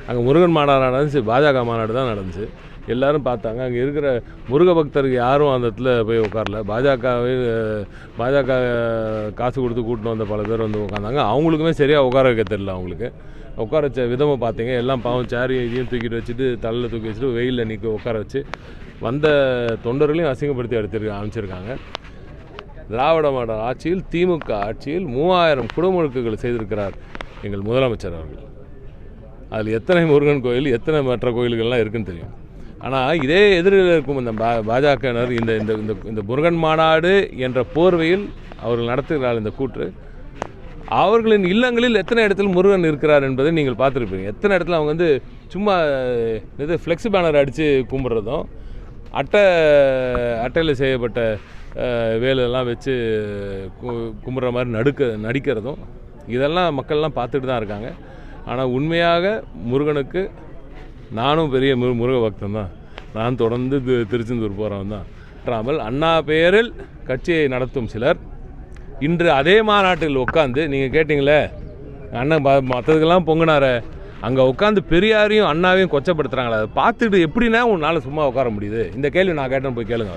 அங்கே முருகன் மாநாடு நடந்துச்சு, பாஜக மாநாடு தான் நடந்துச்சு. எல்லோரும் பார்த்தாங்க. அங்கே இருக்கிற முருக பக்தருக்கு யாரும் அந்த இடத்துல போய் உட்காரல. பாஜக காசு கொடுத்து கூட்டின்னு வந்த பல பேர் வந்து உட்காந்தாங்க. அவங்களுக்குமே சரியாக உட்கார வைக்க தெரியல. அவங்களுக்கு உட்கார வச்ச விதமாக பார்த்தீங்க, எல்லாம் பாவம் சேரையும் இதையும் தூக்கிட்டு வச்சுட்டு தலையில் தூக்கி வச்சுட்டு வெயிலில் நிற்க உட்கார வச்சு வந்த தொண்டர்களையும் அசிங்கப்படுத்தி அமைச்சிருக்காங்க. திராவிட மாடல் ஆட்சியில், திமுக ஆட்சியில் 3000 குடமுழுக்குகள் செய்திருக்கிறார் எங்கள் முதலமைச்சர் அவர்கள். அதில் எத்தனை முருகன் கோயில், எத்தனை மற்ற கோயில்கள்லாம் இருக்குன்னு தெரியும். ஆனால் இதே எதிரில் இருக்கும் இந்த பாஜகவினர் இந்த முருகன் மாநாடு என்ற போர்வையில் அவர்கள் நடத்துகிறார்கள் இந்த கூற்று. அவர்களின் இல்லங்களில் எத்தனை இடத்துல முருகன் இருக்கிறார் என்பதை நீங்கள் பார்த்துருப்பீங்க. எத்தனை இடத்துல அவங்க வந்து சும்மா இது ஃப்ளெக்ஸ் பேனர் அடித்து கும்பிட்றதும், அட்டையில் செய்யப்பட்ட வேலெல்லாம் வச்சு கும்பிட்ற மாதிரி நடிக்கிறதும், இதெல்லாம் மக்கள்லாம் பார்த்துட்டு தான் இருக்காங்க. ஆனால் உண்மையாக முருகனுக்கு நானும் பெரிய முருக பக்தன் தான். நான் தொடர்ந்து திருச்செந்தூர் போகிறவன் தான். அண்ணா பெயரில் கட்சியை நடத்தும் சிலர் இன்று அதே மாநாட்டில் உட்காந்து, நீங்கள் கேட்டிங்களே அண்ணன் மற்றதுக்கெல்லாம் பொங்கினார, அங்கே உட்காந்து பெரியாரையும் அண்ணாவையும் கொச்சப்படுத்துகிறாங்களா? அதை பார்த்துட்டு எப்படின்னா உன்னால் சும்மா உட்கார முடியுது? இந்த கேள்வி நான் கேட்டேன்னு போய் கேளுங்க.